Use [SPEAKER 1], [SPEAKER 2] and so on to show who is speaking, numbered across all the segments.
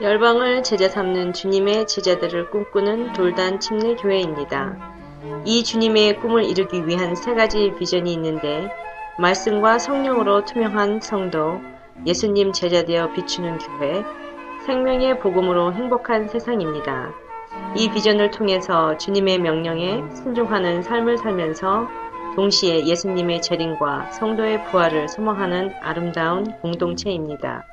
[SPEAKER 1] 열방을 제자 삼는 주님의 제자들을 꿈꾸는 돌단 침례교회입니다. 이 주님의 꿈을 이루기 위한 세 가지 비전이 있는데, 말씀과 성령으로 투명한 성도, 예수님 제자되어 비추는 교회, 생명의 복음으로 행복한 세상입니다. 이 비전을 통해서 주님의 명령에 순종하는 삶을 살면서 동시에 예수님의 재림과 성도의 부활을 소망하는 아름다운 공동체입니다.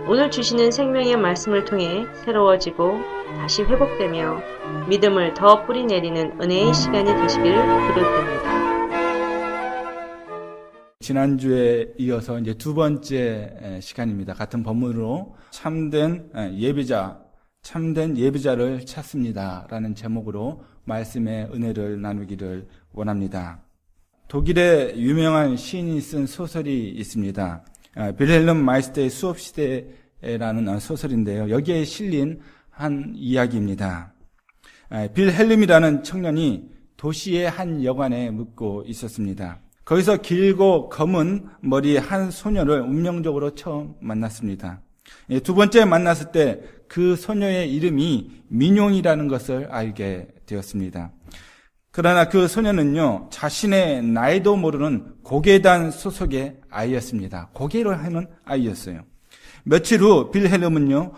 [SPEAKER 1] 오늘 주시는 생명의 말씀을 통해 새로워지고 다시 회복되며 믿음을 더 뿌리내리는 은혜의 시간이 되시기를 기도드립니다.
[SPEAKER 2] 지난주에 이어서 이제 두 번째 시간입니다. 같은 본문으로 참된 예비자를 찾습니다. 라는 제목으로 말씀의 은혜를 나누기를 원합니다. 독일의 유명한 시인이 쓴 소설이 있습니다. 빌헬름 마이스터의 수업시대라는 소설인데요. 여기에 실린 한 이야기입니다. 빌헬름이라는 청년이 도시의 한 여관에 묵고 있었습니다. 거기서 길고 검은 머리의 한 소녀를 운명적으로 처음 만났습니다. 두 번째 만났을 때 그 소녀의 이름이 민용이라는 것을 알게 되었습니다. 그러나 그 소녀는요, 자신의 나이도 모르는 고개단 소속의 아이였습니다. 고개를 하는 아이였어요. 며칠 후 빌헬름은요,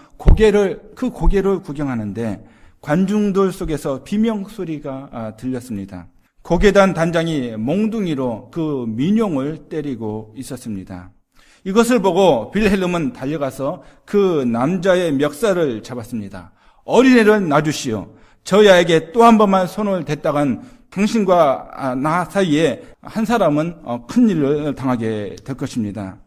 [SPEAKER 2] 그 고개를 구경하는데 관중들 속에서 비명소리가 들렸습니다. 고개단 단장이 몽둥이로 그 민용을 때리고 있었습니다. 이것을 보고 빌헬름은 달려가서 그 남자의 멱살을 잡았습니다. 어린애를 놔주시오. 저 야에게 또 한 번만 손을 댔다간 당신과 나 사이에 한 사람은 큰일을 당하게 될 것입니다.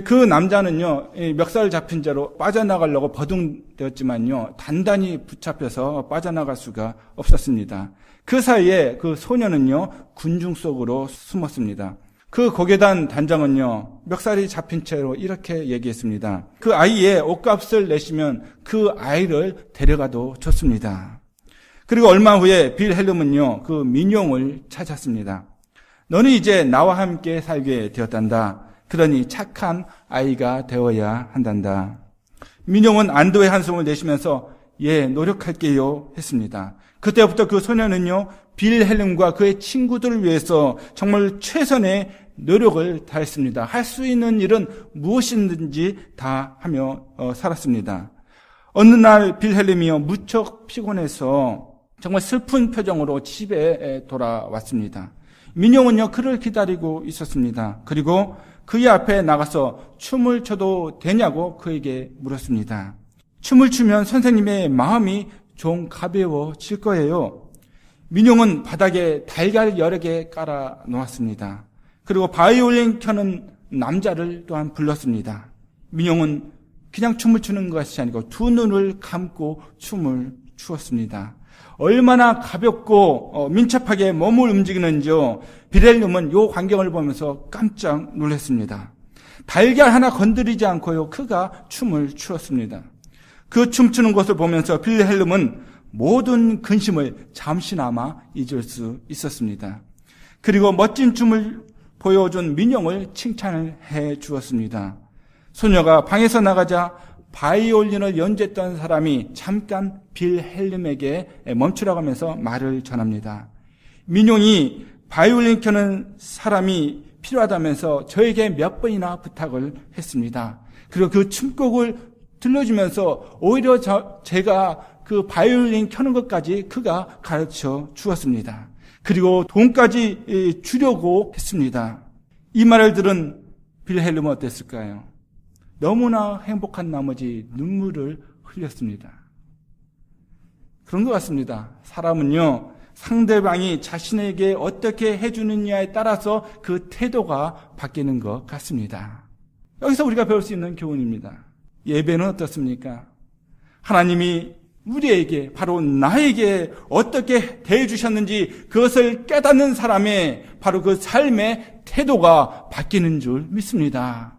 [SPEAKER 2] 그 남자는요, 멱살 잡힌 채로 빠져나가려고 버둥대었지만요, 단단히 붙잡혀서 빠져나갈 수가 없었습니다. 그 사이에 그 소녀는요, 군중 속으로 숨었습니다. 그 고개단 단장은요, 멱살이 잡힌 채로 이렇게 얘기했습니다. 그 아이의 옷값을 내시면 그 아이를 데려가도 좋습니다. 그리고 얼마 후에 빌헬름은요, 그 민용을 찾았습니다. 너는 이제 나와 함께 살게 되었단다. 그러니 착한 아이가 되어야 한단다. 민용은 안도의 한숨을 내쉬면서 예, 노력할게요 했습니다. 그때부터 그 소녀는요, 빌헬름과 그의 친구들을 위해서 정말 최선의 노력을 다했습니다. 할 수 있는 일은 무엇이든지 다 하며 살았습니다. 어느 날 빌헬름이요, 무척 피곤해서 정말 슬픈 표정으로 집에 돌아왔습니다. 민용은요, 그를 기다리고 있었습니다. 그리고 그의 앞에 나가서 춤을 춰도 되냐고 그에게 물었습니다. 춤을 추면 선생님의 마음이 좀 가벼워질 거예요. 민용은 바닥에 달걀 여러 개 깔아 놓았습니다. 그리고 바이올린 켜는 남자를 또한 불렀습니다. 민용은 그냥 춤을 추는 것이 아니고 두 눈을 감고 춤을 추었습니다. 얼마나 가볍고 민첩하게 몸을 움직이는지요. 빌헬름은 이 광경을 보면서 깜짝 놀랐습니다. 달걀 하나 건드리지 않고요, 그가 춤을 추었습니다. 그 춤추는 것을 보면서 빌헬름은 모든 근심을 잠시나마 잊을 수 있었습니다. 그리고 멋진 춤을 보여준 민용을 칭찬을 해 주었습니다. 소녀가 방에서 나가자 바이올린을 연주했던 사람이 잠깐 빌헬름에게 멈추라고 하면서 말을 전합니다. 민용이 바이올린 켜는 사람이 필요하다면서 저에게 몇 번이나 부탁을 했습니다. 그리고 그 춤곡을 들려주면서 오히려 제가 그 바이올린 켜는 것까지 그가 가르쳐 주었습니다. 그리고 돈까지 주려고 했습니다. 이 말을 들은 빌헬름은 어땠을까요? 너무나 행복한 나머지 눈물을 흘렸습니다. 그런 것 같습니다. 사람은요, 상대방이 자신에게 어떻게 해주느냐에 따라서 그 태도가 바뀌는 것 같습니다. 여기서 우리가 배울 수 있는 교훈입니다. 예배는 어떻습니까? 하나님이 우리에게, 바로 나에게 어떻게 대해주셨는지 그것을 깨닫는 사람의 바로 그 삶의 태도가 바뀌는 줄 믿습니다.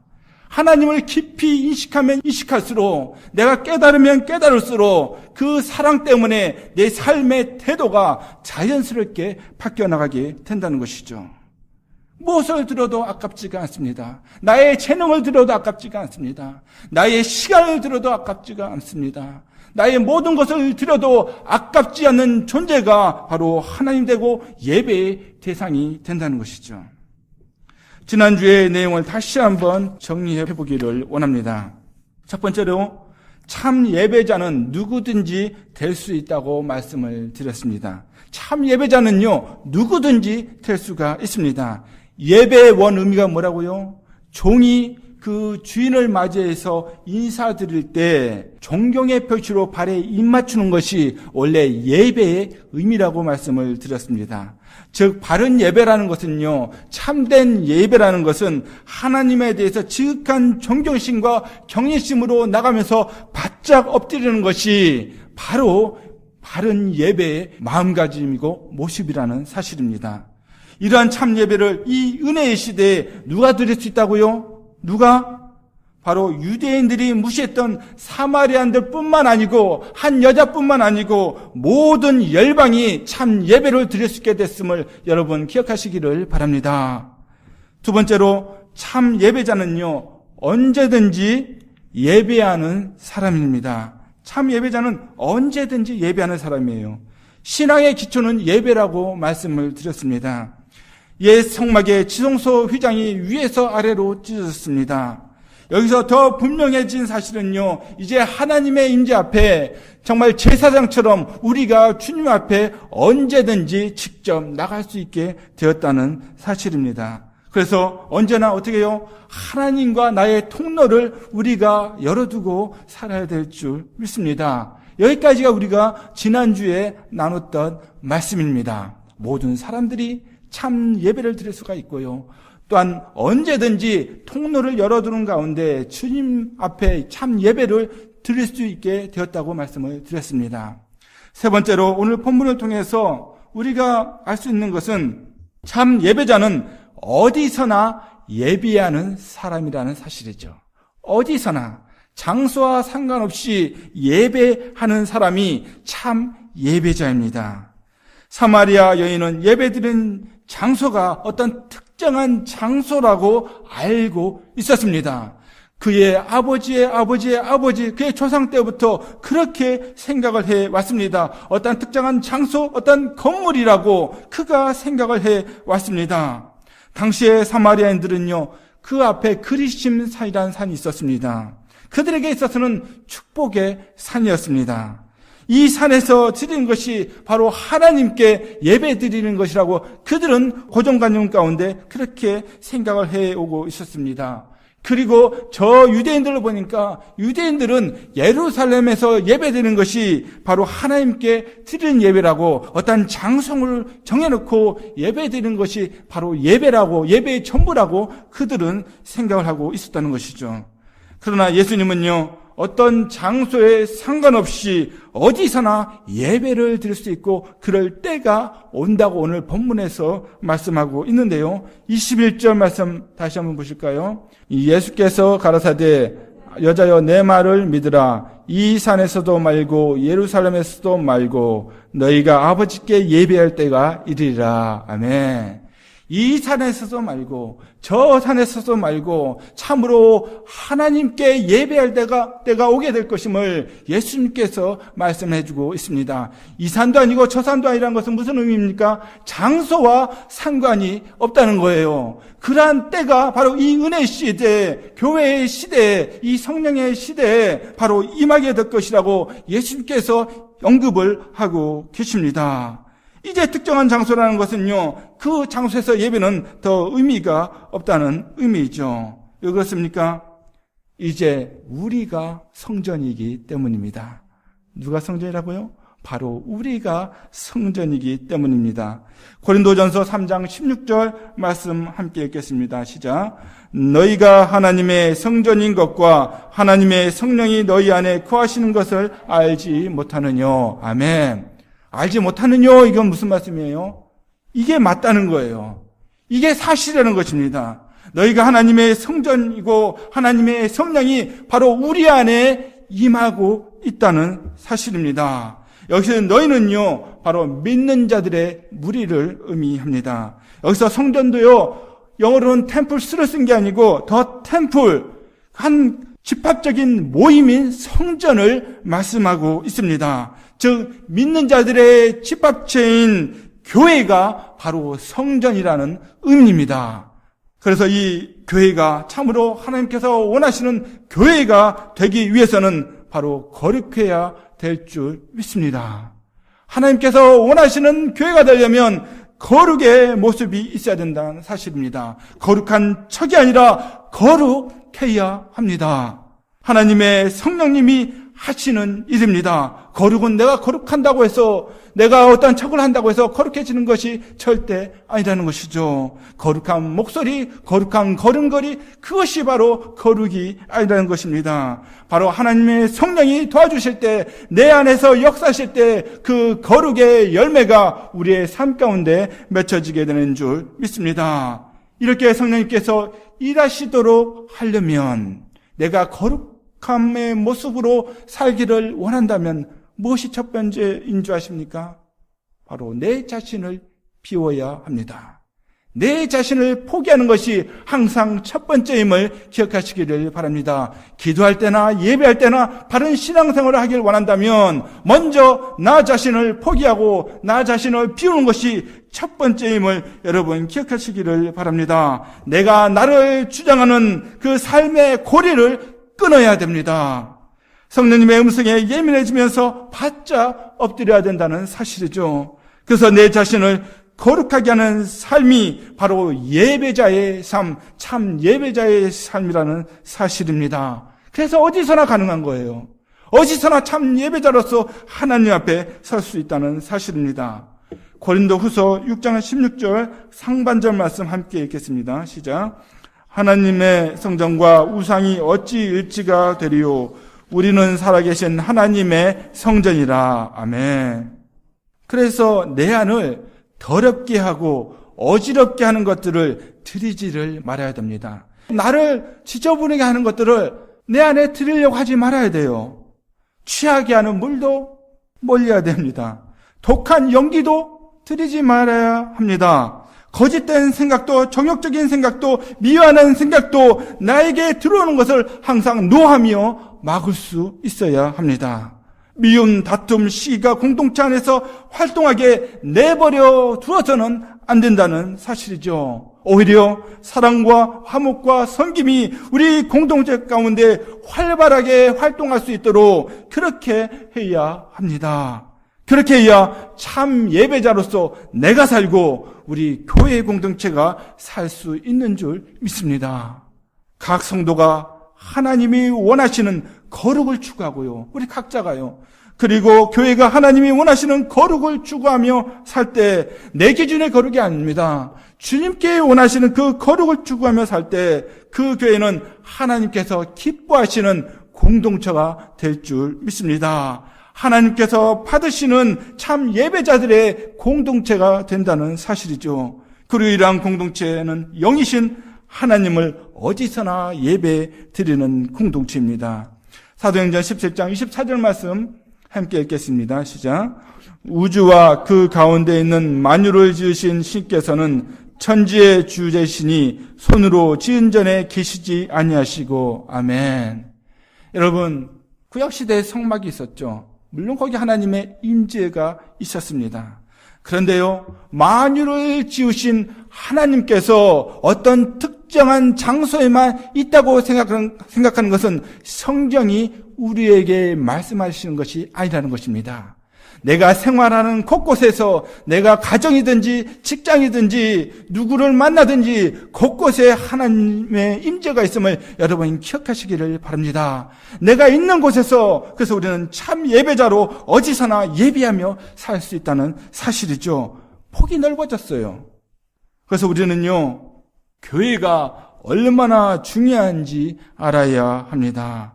[SPEAKER 2] 하나님을 깊이 인식하면 인식할수록, 내가 깨달으면 깨달을수록 그 사랑 때문에 내 삶의 태도가 자연스럽게 바뀌어 나가게 된다는 것이죠. 무엇을 들어도 아깝지가 않습니다. 나의 재능을 들어도 아깝지가 않습니다. 나의 시간을 들어도 아깝지가 않습니다. 나의 모든 것을 들여도 아깝지 않는 존재가 바로 하나님 되고 예배의 대상이 된다는 것이죠. 지난주의 내용을 다시 한번 정리해 보기를 원합니다. 첫 번째로 참 예배자는 누구든지 될 수 있다고 말씀을 드렸습니다. 참 예배자는요, 누구든지 될 수가 있습니다. 예배의 원 의미가 뭐라고요? 종이 그 주인을 맞이해서 인사드릴 때 존경의 표시로 발에 입 맞추는 것이 원래 예배의 의미라고 말씀을 드렸습니다. 즉 바른 예배라는 것은요, 참된 예배라는 것은 하나님에 대해서 지극한 존경심과 경외심으로 나가면서 바짝 엎드리는 것이 바로 바른 예배의 마음가짐이고 모습이라는 사실입니다. 이러한 참 예배를 이 은혜의 시대에 누가 드릴 수 있다고요? 누가? 바로 유대인들이 무시했던 사마리아인들 뿐만 아니고 한 여자뿐만 아니고 모든 열방이 참 예배를 드릴 수 있게 됐음을 여러분 기억하시기를 바랍니다. 두 번째로 참 예배자는요, 언제든지 예배하는 사람입니다. 참 예배자는 언제든지 예배하는 사람이에요. 신앙의 기초는 예배라고 말씀을 드렸습니다. 옛 성막의 지성소 휘장이 위에서 아래로 찢어졌습니다. 여기서 더 분명해진 사실은요, 이제 하나님의 임재 앞에 정말 제사장처럼 우리가 주님 앞에 언제든지 직접 나갈 수 있게 되었다는 사실입니다. 그래서 언제나 어떻게 해요? 하나님과 나의 통로를 우리가 열어두고 살아야 될 줄 믿습니다. 여기까지가 우리가 지난주에 나눴던 말씀입니다. 모든 사람들이 참 예배를 드릴 수가 있고요. 또한 언제든지 통로를 열어두는 가운데 주님 앞에 참 예배를 드릴 수 있게 되었다고 말씀을 드렸습니다. 세 번째로 오늘 본문을 통해서 우리가 알 수 있는 것은 참 예배자는 어디서나 예배하는 사람이라는 사실이죠. 어디서나 장소와 상관없이 예배하는 사람이 참 예배자입니다. 사마리아 여인은 예배드린 장소가 어떤 특정한 장소라고 알고 있었습니다. 그의 아버지의 아버지, 그의 조상 때부터 그렇게 생각을 해왔습니다. 어떤 특정한 장소, 어떤 건물이라고 그가 생각을 해왔습니다. 당시에 사마리아인들은요, 그 앞에 그리심 산이라는 산이 있었습니다. 그들에게 있어서는 축복의 산이었습니다. 이 산에서 드리는 것이 바로 하나님께 예배 드리는 것이라고 그들은 고정관념 가운데 그렇게 생각을 해오고 있었습니다. 그리고 저 유대인들을 보니까 유대인들은 예루살렘에서 예배드리는 것이 바로 하나님께 드리는 예배라고 어떤 장소를 정해놓고 예배드리는 것이 바로 예배라고, 예배의 전부라고 그들은 생각을 하고 있었다는 것이죠. 그러나 예수님은요, 어떤 장소에 상관없이 어디서나 예배를 드릴 수 있고 그럴 때가 온다고 오늘 본문에서 말씀하고 있는데요. 21절 말씀 다시 한번 보실까요? 예수께서 가라사대 여자여 내 말을 믿으라. 이 산에서도 말고 예루살렘에서도 말고 너희가 아버지께 예배할 때가 이르리라. 아멘. 이 산에서도 말고 저 산에서도 말고 참으로 하나님께 예배할 때가 오게 될 것임을 예수님께서 말씀해 주고 있습니다. 이 산도 아니고 저 산도 아니라는 것은 무슨 의미입니까? 장소와 상관이 없다는 거예요. 그러한 때가 바로 이 은혜 시대, 교회의 시대, 이 성령의 시대에 바로 임하게 될 것이라고 예수님께서 언급을 하고 계십니다. 이제 특정한 장소라는 것은요, 그 장소에서 예배는 더 의미가 없다는 의미이죠. 왜 그렇습니까? 이제 우리가 성전이기 때문입니다. 누가 성전이라고요? 바로 우리가 성전이기 때문입니다. 고린도전서 3장 16절 말씀 함께 읽겠습니다. 시작. 너희가 하나님의 성전인 것과 하나님의 성령이 너희 안에 거하시는 것을 알지 못하느뇨. 아멘. 알지 못하느뇨? 이건 무슨 말씀이에요? 이게 맞다는 거예요. 이게 사실이라는 것입니다. 너희가 하나님의 성전이고 하나님의 성령이 바로 우리 안에 임하고 있다는 사실입니다. 여기서 너희는요, 바로 믿는 자들의 무리를 의미합니다. 여기서 성전도요, 영어로는 템플스를 쓴 게 아니고 더 템플, 한 집합적인 모임인 성전을 말씀하고 있습니다. 즉 믿는 자들의 집합체인 교회가 바로 성전이라는 의미입니다. 그래서 이 교회가 참으로 하나님께서 원하시는 교회가 되기 위해서는 바로 거룩해야 될 줄 믿습니다. 하나님께서 원하시는 교회가 되려면 거룩의 모습이 있어야 된다는 사실입니다. 거룩한 척이 아니라 거룩해야 합니다. 하나님의 성령님이 하시는 일입니다. 거룩은 내가 거룩한다고 해서, 내가 어떤 척을 한다고 해서 거룩해지는 것이 절대 아니라는 것이죠. 거룩한 목소리, 거룩한 걸음걸이, 그것이 바로 거룩이 아니라는 것입니다. 바로 하나님의 성령이 도와주실 때, 내 안에서 역사하실 때 그 거룩의 열매가 우리의 삶 가운데 맺혀지게 되는 줄 믿습니다. 이렇게 성령님께서 일하시도록 하려면 내가 거룩함의 모습으로 살기를 원한다면 무엇이 첫 번째인 줄 아십니까? 바로 내 자신을 비워야 합니다. 내 자신을 포기하는 것이 항상 첫 번째임을 기억하시기를 바랍니다. 기도할 때나 예배할 때나 바른 신앙생활을 하길 원한다면 먼저 나 자신을 포기하고 나 자신을 비우는 것이 첫 번째임을 여러분 기억하시기를 바랍니다. 내가 나를 주장하는 그 삶의 고리를 끊어야 됩니다. 성령님의 음성에 예민해지면서 바짝 엎드려야 된다는 사실이죠. 그래서 내 자신을 거룩하게 하는 삶이 바로 예배자의 삶, 참 예배자의 삶이라는 사실입니다. 그래서 어디서나 가능한 거예요. 어디서나 참 예배자로서 하나님 앞에 설 수 있다는 사실입니다. 고린도후서 6장 16절 상반절 말씀 함께 읽겠습니다. 시작. 하나님의 성전과 우상이 어찌 일치가 되리요. 우리는 살아계신 하나님의 성전이라. 아멘. 그래서 내 안을 더럽게 하고 어지럽게 하는 것들을 들이지를 말아야 됩니다. 나를 지저분하게 하는 것들을 내 안에 들이려고 하지 말아야 돼요. 취하게 하는 물도 멀려야 됩니다. 독한 연기도 들이지 말아야 합니다. 거짓된 생각도, 정욕적인 생각도, 미워하는 생각도 나에게 들어오는 것을 항상 노하며 막을 수 있어야 합니다. 미움, 다툼, 시기가 공동체 안에서 활동하게 내버려 두어서는 안 된다는 사실이죠. 오히려 사랑과 화목과 섬김이 우리 공동체 가운데 활발하게 활동할 수 있도록 그렇게 해야 합니다. 그렇게 해야 참 예배자로서 내가 살고 우리 교회 공동체가 살 수 있는 줄 믿습니다. 각 성도가 하나님이 원하시는 거룩을 추구하고요. 우리 각자가요. 그리고 교회가 하나님이 원하시는 거룩을 추구하며 살 때 내 기준의 거룩이 아닙니다. 주님께 원하시는 그 거룩을 추구하며 살 때 그 교회는 하나님께서 기뻐하시는 공동체가 될 줄 믿습니다. 하나님께서 받으시는 참 예배자들의 공동체가 된다는 사실이죠. 그리고 이러한 공동체는 영이신 하나님을 어디서나 예배 드리는 공동체입니다. 사도행전 17장 24절 말씀 함께 읽겠습니다. 시작. 우주와 그 가운데 있는 만유를 지으신 신께서는 천지의 주제시니 손으로 지은 전에 계시지 아니하시고. 아멘. 여러분, 구약시대에 성막이 있었죠. 물론 거기 하나님의 임재가 있었습니다. 그런데요, 만유를 지으신 하나님께서 어떤 특정한 장소에만 있다고 생각하는 것은 성경이 우리에게 말씀하시는 것이 아니라는 것입니다. 내가 생활하는 곳곳에서 내가 가정이든지 직장이든지 누구를 만나든지 곳곳에 하나님의 임재가 있음을 여러분 기억하시기를 바랍니다. 내가 있는 곳에서 그래서 우리는 참 예배자로 어디서나 예배하며 살 수 있다는 사실이죠. 폭이 넓어졌어요. 그래서 우리는요, 교회가 얼마나 중요한지 알아야 합니다.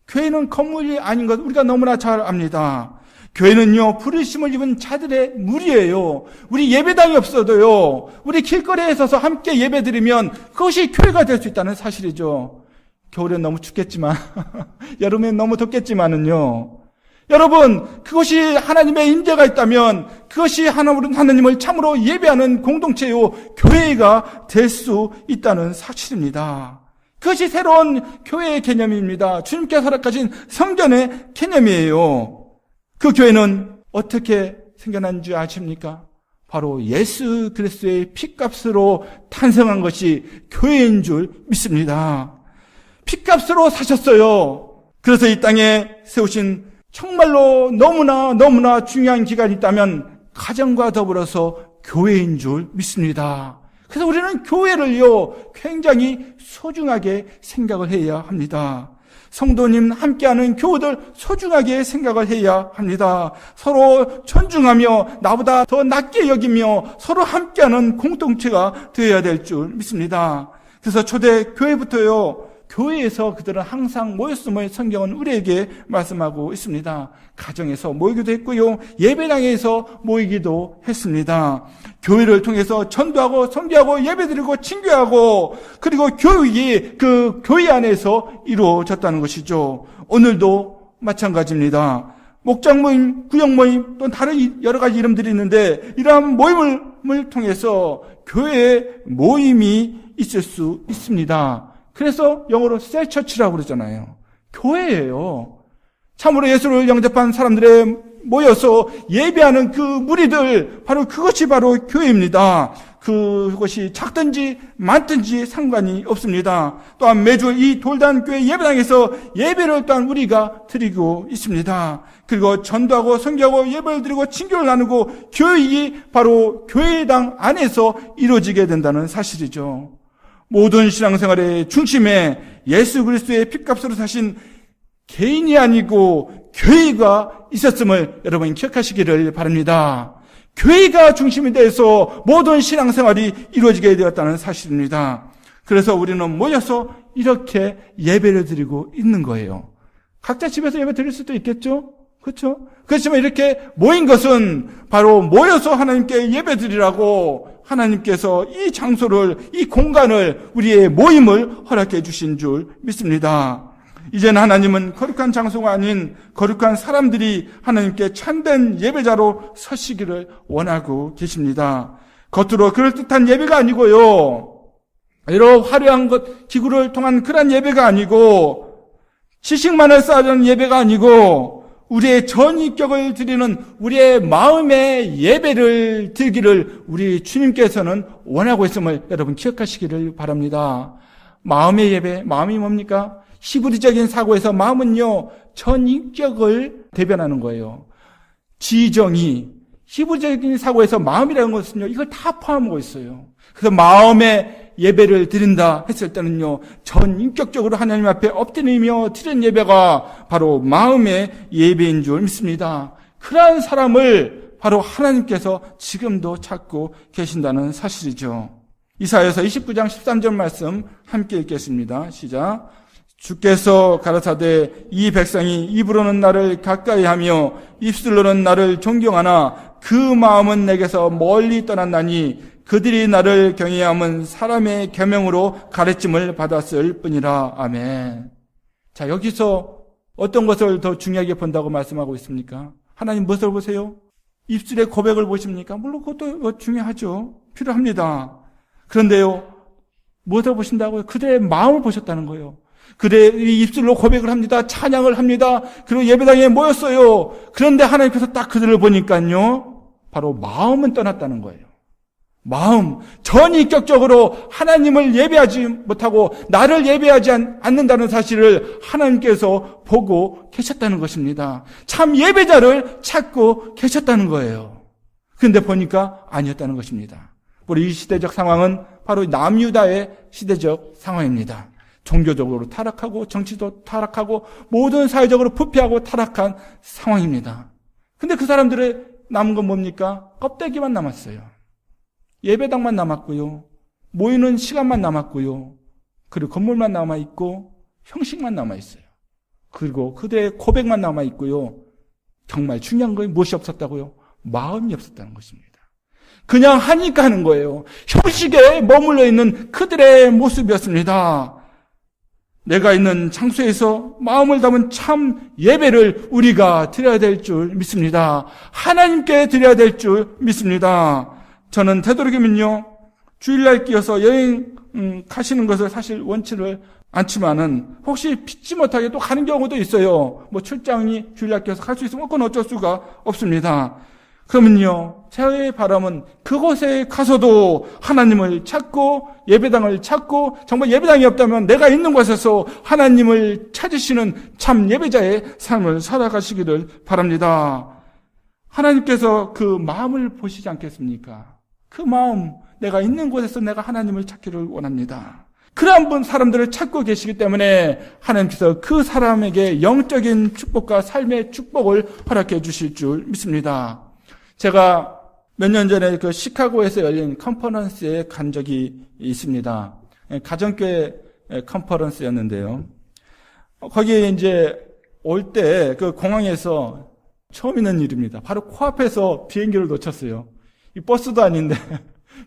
[SPEAKER 2] 교회는 건물이 아닌 것 우리가 너무나 잘 압니다. 교회는요, 부르심을 입은 자들의 무리예요. 우리 예배당이 없어도요, 우리 길거리에 서서 함께 예배드리면 그것이 교회가 될 수 있다는 사실이죠. 겨울엔 너무 춥겠지만, 여름엔 너무 덥겠지만은요, 여러분, 그것이 하나님의 임재가 있다면 그것이 하나님을 참으로 예배하는 공동체요, 교회가 될 수 있다는 사실입니다. 그것이 새로운 교회의 개념입니다. 주님께서 허락하신 성전의 개념이에요. 그 교회는 어떻게 생겨난 줄 아십니까? 바로 예수 그리스도의 피값으로 탄생한 것이 교회인 줄 믿습니다. 피값으로 사셨어요. 그래서 이 땅에 세우신 정말로 너무나 중요한 기관이 있다면 가정과 더불어서 교회인 줄 믿습니다. 그래서 우리는 교회를요, 굉장히 소중하게 생각을 해야 합니다. 성도님 함께하는 교우들 소중하게 생각을 해야 합니다. 서로 존중하며 나보다 더 낮게 여기며 서로 함께하는 공동체가 되어야 될 줄 믿습니다. 그래서 초대 교회부터요, 교회에서 그들은 항상 모였음을 성경은 우리에게 말씀하고 있습니다. 가정에서 모이기도 했고요, 예배당에서 모이기도 했습니다. 교회를 통해서 전도하고 선교하고 예배드리고 친교하고, 그리고 교육이 그 교회 안에서 이루어졌다는 것이죠. 오늘도 마찬가지입니다. 목장 모임, 구역 모임, 또 다른 여러 가지 이름들이 있는데, 이러한 모임을 통해서 교회의 모임이 있을 수 있습니다. 그래서 영어로 셀처치라고 그러잖아요. 교회예요. 참으로 예수를 영접한 사람들의 모여서 예배하는 그 무리들, 그것이 바로 교회입니다. 그것이 작든지 많든지 상관이 없습니다. 또한 매주 이 돌단교회 예배당에서 예배를 또한 우리가 드리고 있습니다. 그리고 전도하고 선교하고 예배를 드리고 친교를 나누고 교육이 바로 교회당 안에서 이루어지게 된다는 사실이죠. 모든 신앙생활의 중심에 예수 그리스도의 피값으로 사신 개인이 아니고 교회가 있었음을 여러분 기억하시기를 바랍니다. 교회가 중심이 돼서 모든 신앙생활이 이루어지게 되었다는 사실입니다. 그래서 우리는 모여서 이렇게 예배를 드리고 있는 거예요. 각자 집에서 예배 드릴 수도 있겠죠? 그렇죠? 그렇지만 이렇게 모인 것은 바로 모여서 하나님께 예배 드리라고 하나님께서 이 장소를, 이 공간을, 우리의 모임을 허락해 주신 줄 믿습니다. 이제는 하나님은 거룩한 장소가 아닌 거룩한 사람들이 하나님께 참된 예배자로 서시기를 원하고 계십니다. 겉으로 그럴듯한 예배가 아니고요, 여러 화려한 기구를 통한 그런 예배가 아니고, 지식만을 쌓아주는 예배가 아니고, 우리의 전인격을 드리는 우리의 마음의 예배를 드리기를 우리 주님께서는 원하고 있음을 여러분 기억하시기를 바랍니다. 마음의 예배, 마음이 뭡니까? 히브리적인 사고에서 마음은요, 전인격을 대변하는 거예요. 지정이, 히브리적인 사고에서 마음이라는 것은요, 이걸 다 포함하고 있어요. 그래서 마음의 예배를 드린다 했을 때는요, 전인격적으로 하나님 앞에 엎드리며 드린 예배가 바로 마음의 예배인 줄 믿습니다. 그러한 사람을 바로 하나님께서 지금도 찾고 계신다는 사실이죠. 이사야서 29장 13절 말씀 함께 읽겠습니다. 시작. 주께서 가라사대 이 백성이 입으로는 나를 가까이하며 입술로는 나를 존경하나 그 마음은 내게서 멀리 떠났나니 그들이 나를 경외함은 사람의 계명으로 가르침을 받았을 뿐이라. 아멘. 자, 여기서 어떤 것을 더 중요하게 본다고 말씀하고 있습니까? 하나님 무엇을 보세요? 입술의 고백을 보십니까? 물론 그것도 중요하죠. 필요합니다. 그런데요, 무엇을 보신다고요? 그들의 마음을 보셨다는 거예요. 그들의 입술로 고백을 합니다. 찬양을 합니다. 그리고 예배당에 모였어요. 그런데 하나님께서 딱 그들을 보니까요, 바로 마음은 떠났다는 거예요. 마음, 전인격적으로 하나님을 예배하지 못하고 나를 예배하지 않는다는 사실을 하나님께서 보고 계셨다는 것입니다. 참 예배자를 찾고 계셨다는 거예요. 그런데 보니까 아니었다는 것입니다. 우리 이 시대적 상황은 바로 남유다의 시대적 상황입니다. 종교적으로 타락하고 정치도 타락하고 모든 사회적으로 부패하고 타락한 상황입니다. 근데 그 사람들의 남은 건 뭡니까? 껍데기만 남았어요. 예배당만 남았고요. 모이는 시간만 남았고요. 그리고 건물만 남아있고 형식만 남아있어요. 그리고 그들의 고백만 남아있고요. 정말 중요한 건 무엇이 없었다고요? 마음이 없었다는 것입니다. 그냥 하니까 하는 거예요. 형식에 머물러 있는 그들의 모습이었습니다. 내가 있는 장소에서 마음을 담은 참 예배를 우리가 드려야 될 줄 믿습니다. 하나님께 드려야 될 줄 믿습니다. 저는 되도록이면요, 주일날 끼어서 여행 가시는 것을 사실 원치를 않지만은 혹시 피치 못하게 또 가는 경우도 있어요. 뭐 출장이 주일날 끼어서 갈 수 있으면 그건 어쩔 수가 없습니다. 그러면요, 제 바람은 그곳에 가서도 하나님을 찾고 예배당을 찾고, 정말 예배당이 없다면 내가 있는 곳에서 하나님을 찾으시는 참 예배자의 삶을 살아가시기를 바랍니다. 하나님께서 그 마음을 보시지 않겠습니까? 그 마음, 내가 있는 곳에서 내가 하나님을 찾기를 원합니다. 그런 분 사람들을 찾고 계시기 때문에 하나님께서 그 사람에게 영적인 축복과 삶의 축복을 허락해 주실 줄 믿습니다. 제가 몇 년 전에 그 시카고에서 열린 컨퍼런스에 간 적이 있습니다. 가정교회 컨퍼런스였는데요. 거기에 이제 올 때 그 공항에서 처음 있는 일입니다. 바로 코앞에서 비행기를 놓쳤어요. 이 버스도 아닌데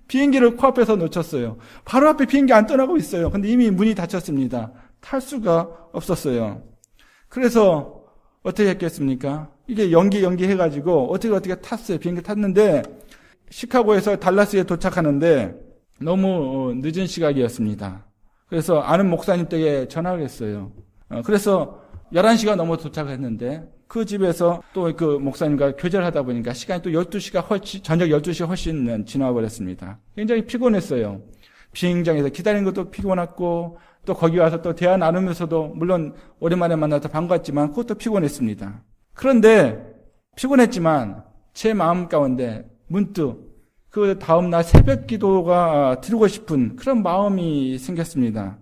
[SPEAKER 2] 비행기를 코앞에서 놓쳤어요. 바로 앞에 비행기 안 떠나고 있어요. 근데 이미 문이 닫혔습니다. 탈 수가 없었어요. 그래서 어떻게 했겠습니까? 이게 연기해가지고 어떻게 탔어요. 비행기 탔는데 시카고에서 달라스에 도착하는데 너무 늦은 시각이었습니다. 그래서 아는 목사님 댁에 전화를 했어요. 그래서 11시가 넘어 도착했는데 그 집에서 또 그 목사님과 교제를 하다 보니까 시간이 또 12시가 저녁 12시가 훨씬 지나버렸습니다. 굉장히 피곤했어요. 비행장에서 기다리는 것도 피곤했고, 또 거기 와서 또 대화 나누면서도 물론 오랜만에 만나서 반갑지만 그것도 피곤했습니다. 그런데 피곤했지만 제 마음 가운데 문득 그 다음날 새벽 기도가 드리고 싶은 그런 마음이 생겼습니다.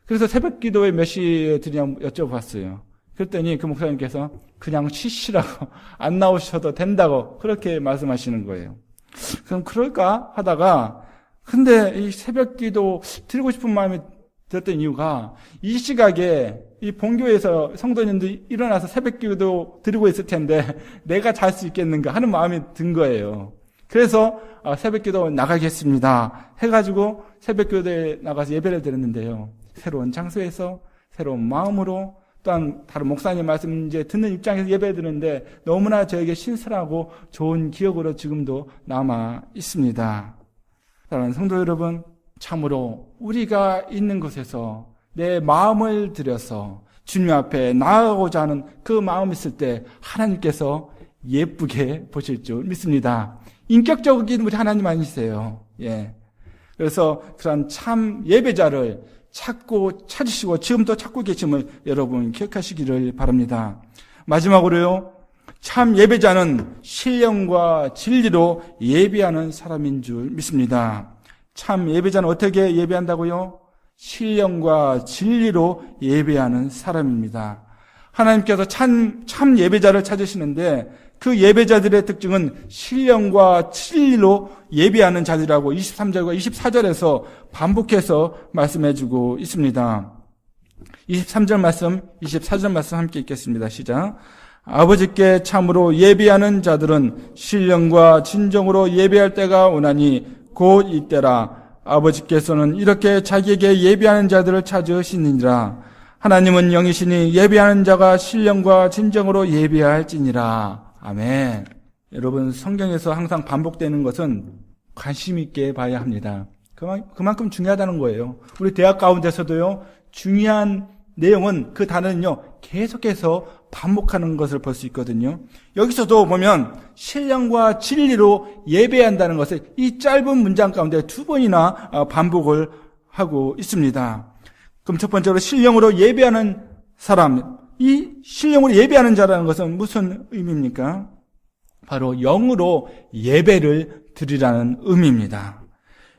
[SPEAKER 2] 그래서 새벽 기도에 몇 시에 드리냐고 여쭤봤어요. 그랬더니 그 목사님께서 그냥 쉬시라고, 안 나오셔도 된다고 그렇게 말씀하시는 거예요. 그럼 그럴까 하다가, 근데 이 새벽 기도 드리고 싶은 마음이 들었던 이유가 이 시각에 이 본교에서 성도님들이 일어나서 새벽 기도 드리고 있을 텐데 내가 잘 수 있겠는가 하는 마음이 든 거예요. 그래서 새벽 기도 나가겠습니다 해가지고 새벽 기도에 나가서 예배를 드렸는데요. 새로운 장소에서 새로운 마음으로, 또한 다른 목사님 말씀 이제 듣는 입장에서 예배 드리는데 너무나 저에게 신선하고 좋은 기억으로 지금도 남아 있습니다. 사랑하는 성도 여러분, 참으로 우리가 있는 곳에서 내 마음을 들여서 주님 앞에 나아가고자 하는 그 마음이 있을 때 하나님께서 예쁘게 보실 줄 믿습니다. 인격적인 우리 하나님 아니세요. 예. 그래서 그런 참 예배자를 찾으시고 지금도 찾고 계심을 여러분 기억하시기를 바랍니다. 마지막으로요, 참 예배자는 신령과 진리로 예배하는 사람인 줄 믿습니다. 참 예배자는 어떻게 예배한다고요? 신령과 진리로 예배하는 사람입니다. 하나님께서 참 예배자를 찾으시는데 그 예배자들의 특징은 신령과 진리로 예배하는 자들이라고 23절과 24절에서 반복해서 말씀해주고 있습니다. 23절 말씀, 24절 말씀 함께 읽겠습니다. 시작. 아버지께 참으로 예배하는 자들은 신령과 진정으로 예배할 때가 오나니 곧 이때라. 아버지께서는 이렇게 자기에게 예배하는 자들을 찾으시느니라. 하나님은 영이시니 예배하는 자가 신령과 진정으로 예배할지니라. 아멘. 여러분, 성경에서 항상 반복되는 것은 관심 있게 봐야 합니다. 그만큼 중요하다는 거예요. 우리 대학 가운데서도요, 중요한 내용은 그 단어는요, 계속해서 반복하는 것을 볼 수 있거든요. 여기서도 보면 신령과 진리로 예배한다는 것을 이 짧은 문장 가운데 2번이나 반복을 하고 있습니다. 그럼 첫 번째로 신령으로 예배하는 사람, 이 신령으로 예배하는 자라는 것은 무슨 의미입니까? 바로 영으로 예배를 드리라는 의미입니다.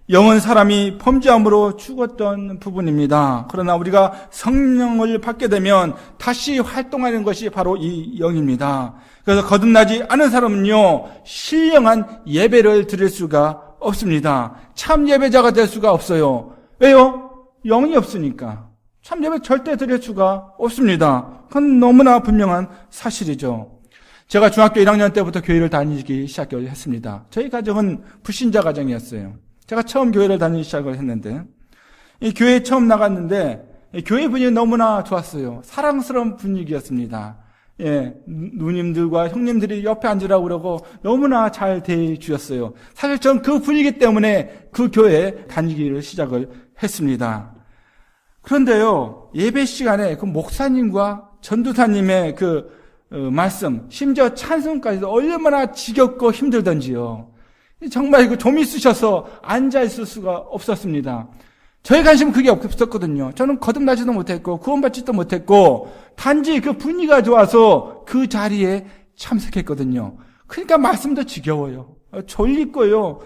[SPEAKER 2] 영은 사람이 범죄함으로 죽었던 부분입니다. 그러나 우리가 성령을 받게 되면 다시 활동하는 것이 바로 이 영입니다. 그래서 거듭나지 않은 사람은요, 신령한 예배를 드릴 수가 없습니다. 참 예배자가 될 수가 없어요. 왜요? 영이 없으니까. 참 예배 절대 드릴 수가 없습니다. 그건 너무나 분명한 사실이죠. 제가 중학교 1학년 때부터 교회를 다니기 시작했습니다. 저희 가정은 불신자 가정이었어요. 제가 처음 교회를 다니기 시작을 했는데, 이 교회에 처음 나갔는데, 교회 분위기 너무나 좋았어요. 사랑스러운 분위기였습니다. 예, 누님들과 형님들이 옆에 앉으라고 그러고 너무나 잘 대해주셨어요. 사실 전 그 분위기 때문에 그 교회에 다니기를 시작을 했습니다. 그런데요, 예배 시간에 그 목사님과 전도사님의 말씀, 심지어 찬송까지도 얼마나 지겹고 힘들던지요. 정말 좀 있으셔서 앉아있을 수가 없었습니다. 저의 관심은 그게 없었거든요. 저는 거듭나지도 못했고 구원받지도 못했고 단지 그 분위기가 좋아서 그 자리에 참석했거든요. 그러니까 말씀도 지겨워요. 졸리고요.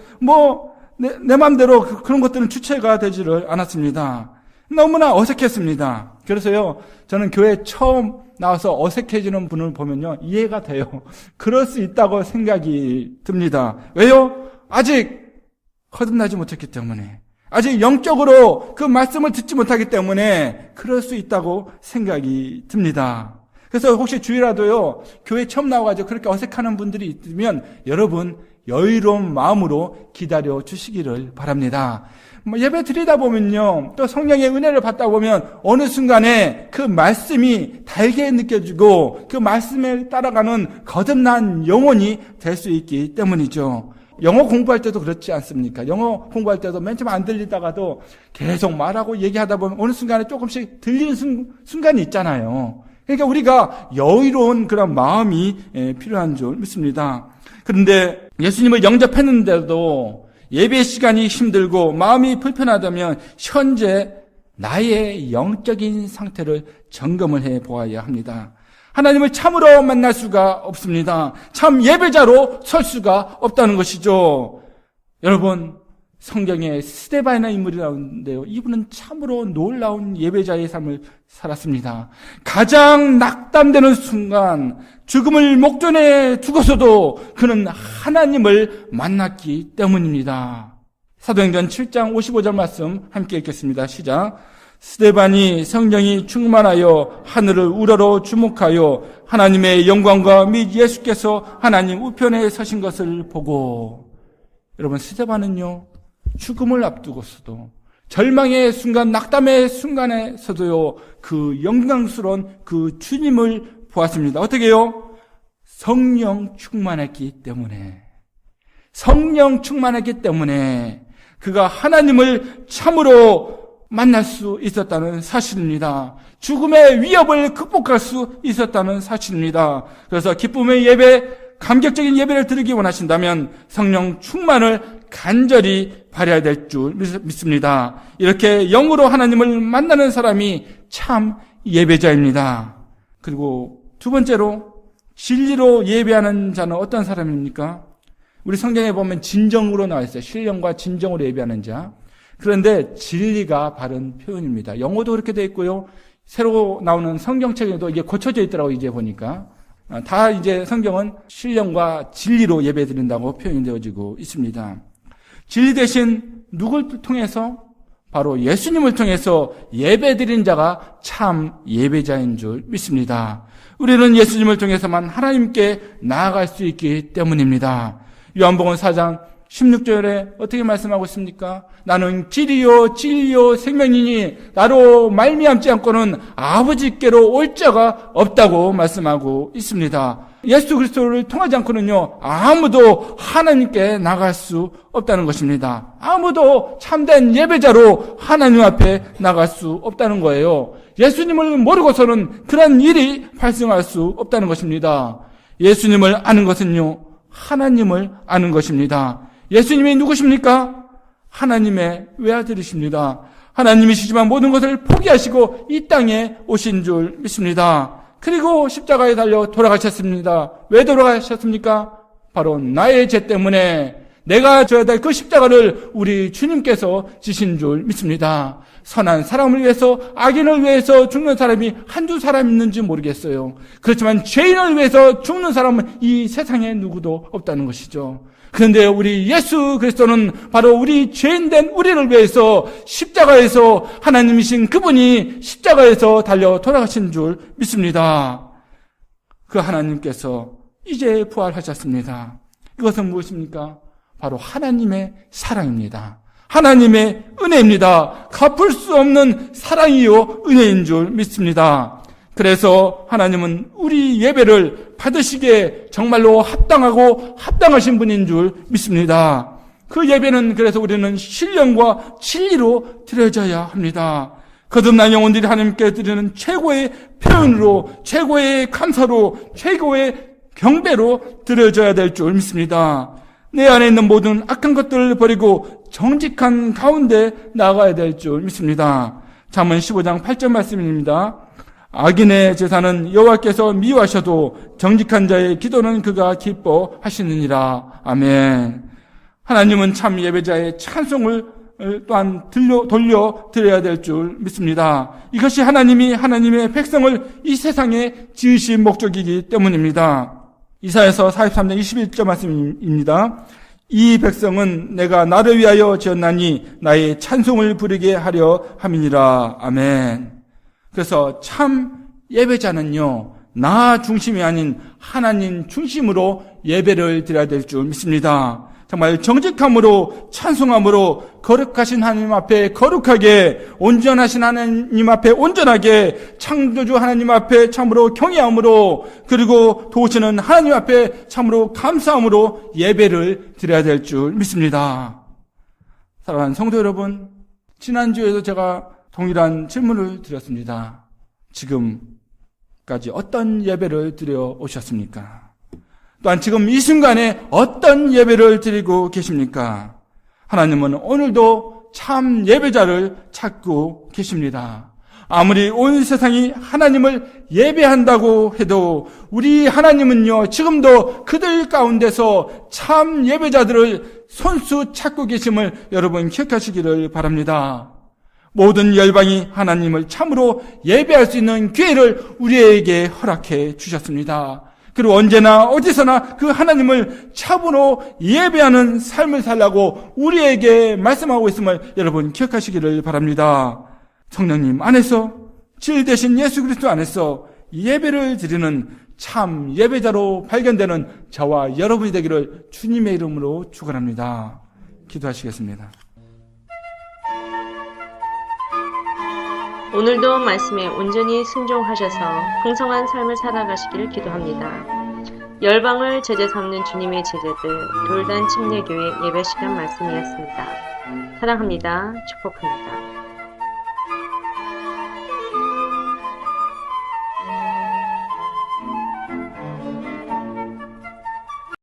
[SPEAKER 2] 내 마음대로 그런 것들은 주체가 되지를 않았습니다. 너무나 어색했습니다. 그래서요, 저는 교회 처음 나와서 어색해지는 분을 보면요, 이해가 돼요. 그럴 수 있다고 생각이 듭니다. 왜요? 아직 거듭나지 못했기 때문에, 아직 영적으로 그 말씀을 듣지 못하기 때문에 그럴 수 있다고 생각이 듭니다. 그래서 혹시 주일라도요, 교회 처음 나와가지고 그렇게 어색하는 분들이 있으면 여러분 여유로운 마음으로 기다려 주시기를 바랍니다. 예배 드리다 보면요, 또 성령의 은혜를 받다 보면 어느 순간에 그 말씀이 달게 느껴지고 그 말씀에 따라가는 거듭난 영혼이 될 수 있기 때문이죠. 영어 공부할 때도 그렇지 않습니까? 영어 공부할 때도 맨 처음 안 들리다가도 계속 말하고 얘기하다 보면 어느 순간에 조금씩 들리는 순간이 있잖아요. 그러니까 우리가 여유로운 그런 마음이 필요한 줄 믿습니다. 그런데 예수님을 영접했는데도 예배 시간이 힘들고 마음이 불편하다면 현재 나의 영적인 상태를 점검을 해 보아야 합니다. 하나님을 참으로 만날 수가 없습니다. 참 예배자로 설 수가 없다는 것이죠. 여러분, 성경에 스데반이라는 인물이 나오는데요, 이분은 참으로 놀라운 예배자의 삶을 살았습니다. 가장 낙담되는 순간, 죽음을 목전에 두고서도 그는 하나님을 만났기 때문입니다. 사도행전 7장 55절 말씀 함께 읽겠습니다. 시작. 스데반이 성령이 충만하여 하늘을 우러러 주목하여 하나님의 영광과 및 예수께서 하나님 우편에 서신 것을 보고. 여러분, 스데반은요, 죽음을 앞두고서도 절망의 순간, 낙담의 순간에서도요, 그 영광스러운 그 주님을 보았습니다. 어떻게요? 성령 충만했기 때문에. 성령 충만했기 때문에 그가 하나님을 참으로 만날 수 있었다는 사실입니다. 죽음의 위협을 극복할 수 있었다는 사실입니다. 그래서 기쁨의 예배, 감격적인 예배를 드리기 원하신다면 성령 충만을 간절히 바라야 될 줄 믿습니다. 이렇게 영으로 하나님을 만나는 사람이 참 예배자입니다. 그리고 두 번째로 진리로 예배하는 자는 어떤 사람입니까? 우리 성경에 보면 진정으로 나와 있어요. 신령과 진정으로 예배하는 자. 그런데 진리가 바른 표현입니다. 영어도 그렇게 되어 있고요. 새로 나오는 성경책에도 이게 고쳐져 있더라고요. 이제 보니까. 다 이제 성경은 신령과 진리로 예배 드린다고 표현이 되어지고 있습니다. 진리 대신 누굴 통해서? 바로 예수님을 통해서 예배 드린 자가 참 예배자인 줄 믿습니다. 우리는 예수님을 통해서만 하나님께 나아갈 수 있기 때문입니다. 요한복음 4장 16절에 어떻게 말씀하고 있습니까? 나는 길이요 진리요 생명이니 나로 말미암지 않고는 아버지께로 올 자가 없다고 말씀하고 있습니다. 예수 그리스도를 통하지 않고는요, 아무도 하나님께 나갈 수 없다는 것입니다. 아무도 참된 예배자로 하나님 앞에 나갈 수 없다는 거예요. 예수님을 모르고서는 그런 일이 발생할 수 없다는 것입니다. 예수님을 아는 것은요, 하나님을 아는 것입니다. 예수님이 누구십니까? 하나님의 외아들이십니다. 하나님이시지만 모든 것을 포기하시고 이 땅에 오신 줄 믿습니다. 그리고 십자가에 달려 돌아가셨습니다. 왜 돌아가셨습니까? 바로 나의 죄 때문에 내가 져야 될 그 십자가를 우리 주님께서 지신 줄 믿습니다. 선한 사람을 위해서, 악인을 위해서 죽는 사람이 한두 사람 있는지 모르겠어요. 그렇지만 죄인을 위해서 죽는 사람은 이 세상에 누구도 없다는 것이죠. 그런데 우리 예수 그리스도는 바로 우리 죄인된 우리를 위해서 십자가에서 하나님이신 그분이 십자가에서 달려 돌아가신 줄 믿습니다. 그 하나님께서 이제 부활하셨습니다. 이것은 무엇입니까? 바로 하나님의 사랑입니다. 하나님의 은혜입니다. 갚을 수 없는 사랑이요 은혜인 줄 믿습니다. 그래서 하나님은 우리 예배를 받으시기에 정말로 합당하고 합당하신 분인 줄 믿습니다. 그 예배는 그래서 우리는 신령과 진리로 드려져야 합니다. 거듭난 영혼들이 하나님께 드리는 최고의 표현으로, 최고의 감사로, 최고의 경배로 드려져야 될 줄 믿습니다. 내 안에 있는 모든 악한 것들을 버리고 정직한 가운데 나아가야 될 줄 믿습니다. 잠언 15장 8절 말씀입니다. 악인의 제사는 여호와께서 미워하셔도 정직한 자의 기도는 그가 기뻐하시느니라. 아멘. 하나님은 참 예배자의 찬송을 또한 돌려 드려야 될 줄 믿습니다. 이것이 하나님의 백성을 이 세상에 지으신 목적이기 때문입니다. 이사야서 43장 21절 말씀입니다. 이 백성은 내가 나를 위하여 지었나니 나의 찬송을 부르게 하려 함이니라. 아멘. 그래서 참 예배자는요, 나 중심이 아닌 하나님 중심으로 예배를 드려야 될 줄 믿습니다. 정말 정직함으로, 찬송함으로, 거룩하신 하나님 앞에 거룩하게, 온전하신 하나님 앞에 온전하게, 창조주 하나님 앞에 참으로 경외함으로, 그리고 도우시는 하나님 앞에 참으로 감사함으로 예배를 드려야 될 줄 믿습니다. 사랑하는 성도 여러분, 지난주에도 제가 동일한 질문을 드렸습니다. 지금까지 어떤 예배를 드려 오셨습니까? 또한 지금 이 순간에 어떤 예배를 드리고 계십니까? 하나님은 오늘도 참 예배자를 찾고 계십니다. 아무리 온 세상이 하나님을 예배한다고 해도 우리 하나님은요, 지금도 그들 가운데서 참 예배자들을 손수 찾고 계심을 여러분 기억하시기를 바랍니다. 모든 열방이 하나님을 참으로 예배할 수 있는 기회를 우리에게 허락해 주셨습니다. 그리고 언제나 어디서나 그 하나님을 참으로 예배하는 삶을 살라고 우리에게 말씀하고 있음을 여러분 기억하시기를 바랍니다. 성령님 안에서, 질 대신 예수 그리스도 안에서 예배를 드리는 참 예배자로 발견되는 저와 여러분이 되기를 주님의 이름으로 축원합니다. 기도하시겠습니다.
[SPEAKER 1] 오늘도 말씀에 온전히 순종하셔서 풍성한 삶을 살아가시기를 기도합니다. 열방을 제재 삼는 주님의 제자들 돌단 침례교회 예배 시간 말씀이었습니다. 사랑합니다. 축복합니다.